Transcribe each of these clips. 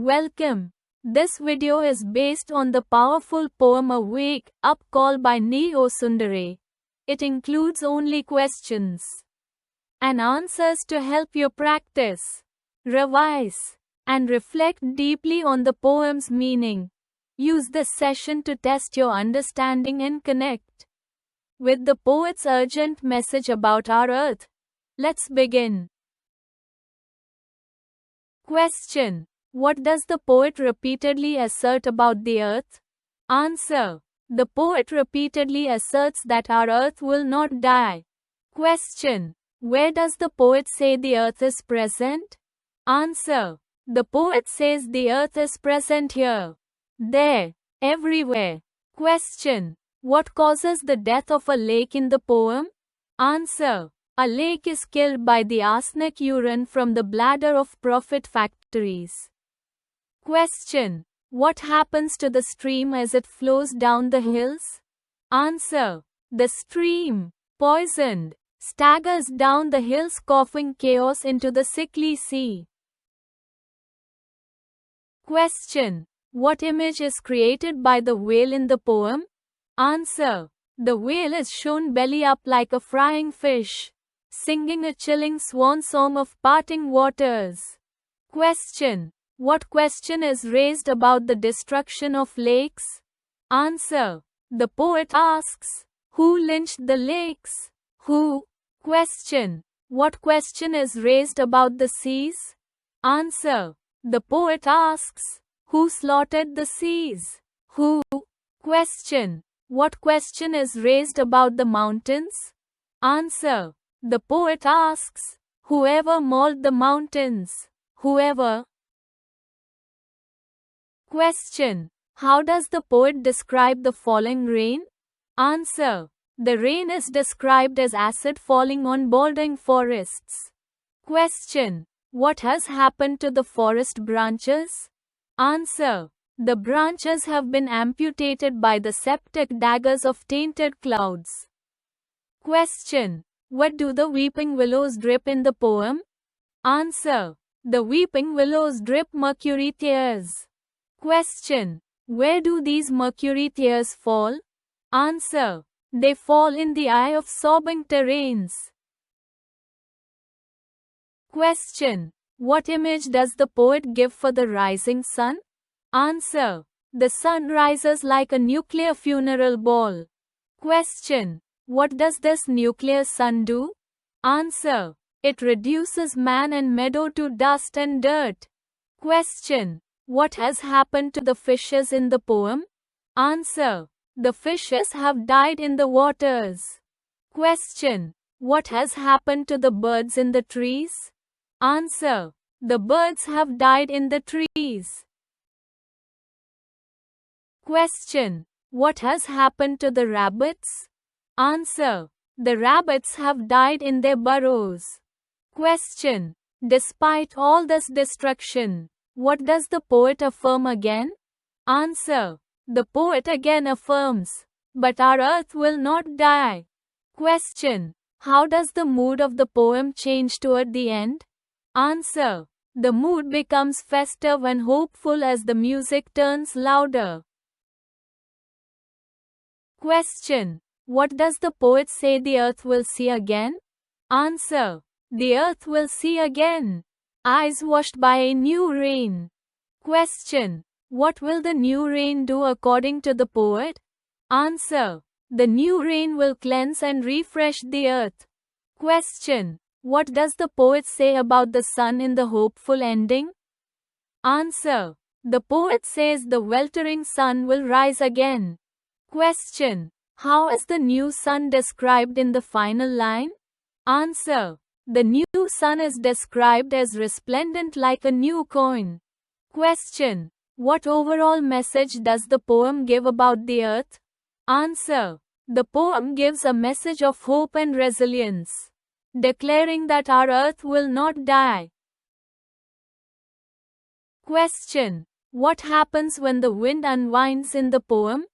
Welcome. This video is based on the powerful poem Wake Up Call by Neo Sundare. It includes only questions and answers to help you practice, revise, and reflect deeply on the poem's meaning. Use this session to test your understanding and connect with the poet's urgent message about our earth. Let's begin. Question. What does the poet repeatedly assert about the earth? Answer. The poet repeatedly asserts that our earth will not die. Question. Where does the poet say the earth is present? Answer. The poet says the earth is present here, there, everywhere. Question. What causes the death of a lake in the poem? Answer. A lake is killed by the arsenic urine from the bladder of profit factories. Question. What happens to the stream as it flows down the hills? Answer. The stream, poisoned, staggers down the hills, coughing chaos into the sickly sea. Question. What image is created by the whale in the poem? Answer. The whale is shown belly up like a frying fish, singing a chilling swan song of parting waters. Question. What question is raised about the destruction of lakes? Answer. The poet asks, who lynched the lakes? Who? Question. What question is raised about the seas? Answer. The poet asks, who slaughtered the seas? Who? Question. What question is raised about the mountains? Answer. The poet asks, whoever mauled the mountains? Whoever? Question. How does the poet describe the falling rain? Answer. The rain is described as acid falling on bouldering forests. Question. What has happened to the forest branches? Answer. The branches have been amputated by the septic daggers of tainted clouds. Question. What do the weeping willows drip in the poem? Answer. The weeping willows drip mercury tears. Question. Where do these mercury tears fall? Answer. They fall in the eye of sobbing terrains. Question. What image does the poet give for the rising sun? Answer. The sun rises like a nuclear funeral ball. Question. What does this nuclear sun do? Answer. It reduces man and meadow to dust and dirt. Question. What has happened to the fishes in the poem? Answer. The fishes have died in the waters. Question. What has happened to the birds in the trees? Answer. The birds have died in the trees. Question. What has happened to the rabbits? Answer. The rabbits have died in their burrows. Question. Despite all this destruction, what does the poet affirm again? Answer. The poet again affirms, but our earth will not die. Question. How does the mood of the poem change toward the end? Answer. The mood becomes festive and hopeful as the music turns louder. Question. What does the poet say the earth will see again? Answer. The earth will see again, eyes washed by a new rain. Question. What will the new rain do according to the poet? Answer. The new rain will cleanse and refresh the earth. Question. What does the poet say about the sun in the hopeful ending? Answer. The poet says the weltering sun will rise again. Question. How is the new sun described in the final line? Answer. The new sun is described as resplendent like a new coin. Question. What overall message does the poem give about the earth? Answer. The poem gives a message of hope and resilience, declaring that our earth will not die. Question. What happens when the wind unwinds in the poem?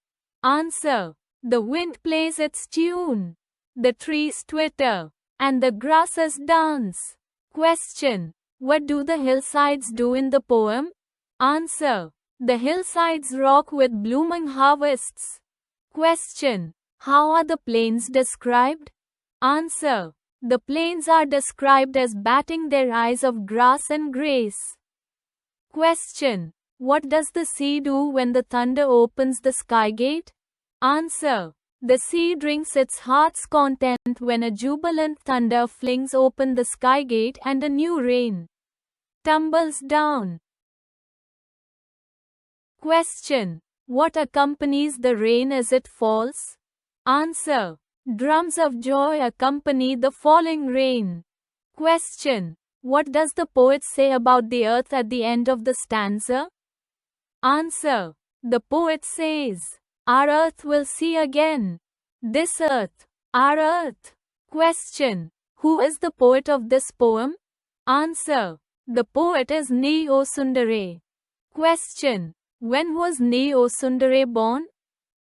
Answer. The wind plays its tune, the trees twitter, and the grasses dance. Question. What do the hillsides do in the poem? Answer. The hillsides rock with blooming harvests. Question. How are the plains described? Answer. The plains are described as batting their eyes of grass and grace. Question. What does the sea do when the thunder opens the sky gate? Answer. The sea drinks its heart's content when a jubilant thunder flings open the sky gate and a new rain tumbles down. Question. What accompanies the rain as it falls? Answer. Drums of joy accompany the falling rain. Question. What does the poet say about the earth at the end of the stanza? Answer. The poet says, our earth will see again. This earth, our earth. Question. Who is the poet of this poem? Answer. The poet is Neo Sundare. Question. When was Neo Sundare born?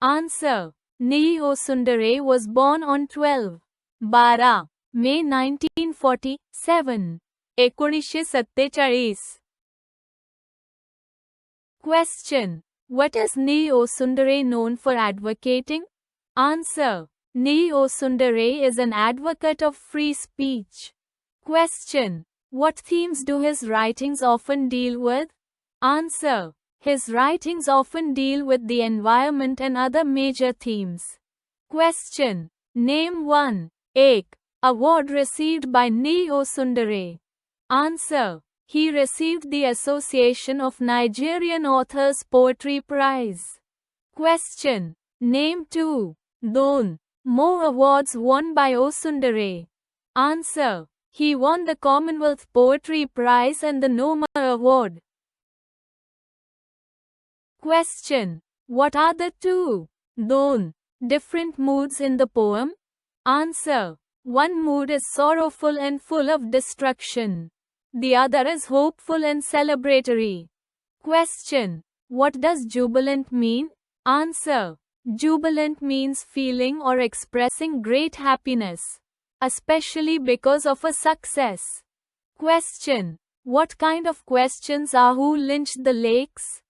Answer. Neo Sundare was born on 12 May 1947. 1947. Question. What is Neo Sundare known for advocating? Answer. Neo Sundare is an advocate of free speech. Question. What themes do his writings often deal with? Answer. His writings often deal with the environment and other major themes. Question. Name one. Ek. Award received by Neo Sundare. Answer. He received the Association of Nigerian Authors Poetry Prize. Question. Name 2. Don. More awards won by Osundare. Answer. He won the Commonwealth Poetry Prize and the Noma Award. Question. What are the two Don different moods in the poem? Answer. One mood is sorrowful and full of destruction. The other is hopeful and celebratory. Question. What does jubilant mean? Answer. Jubilant means feeling or expressing great happiness, especially because of a success. Question. What kind of questions are who lynched the lakes?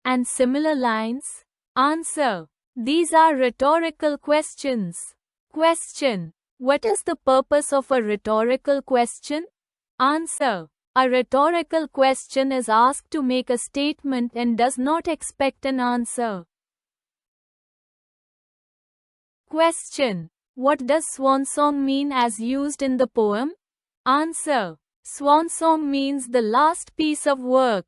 And similar lines? Answer. These are rhetorical questions. Question. What is the purpose of a rhetorical question? Answer. A rhetorical question is asked to make a statement and does not expect an answer. Question. What does swan song mean as used in the poem? Answer. Swan song means the last piece of work.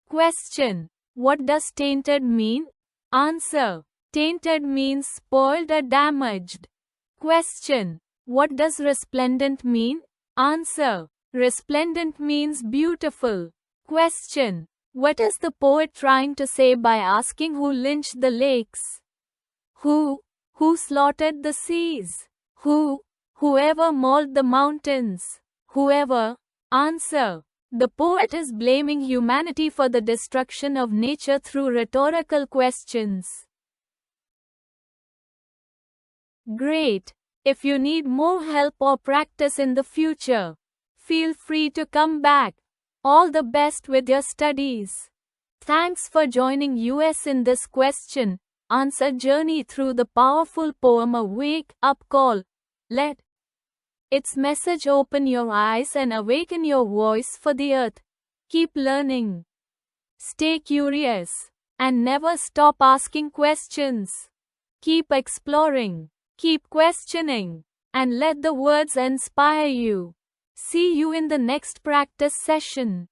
Question. What does tainted mean? Answer. Tainted means spoiled or damaged. Question. What does resplendent mean? Answer. Resplendent means beautiful. Question. What is the poet trying to say by asking who lynched the lakes? Who slaughtered the seas? Whoever mauled the mountains? Whoever. Answer. The poet is blaming humanity for the destruction of nature through rhetorical questions. Great. If you need more help or practice in the future, feel free to come back. All the best with your studies. Thanks for joining us in this question answer journey through the powerful poem A Wake Up Call. Let its message open your eyes and awaken your voice for the earth. Keep learning. Stay curious. And never stop asking questions. Keep exploring. Keep questioning. And let the words inspire you. See you in the next practice session.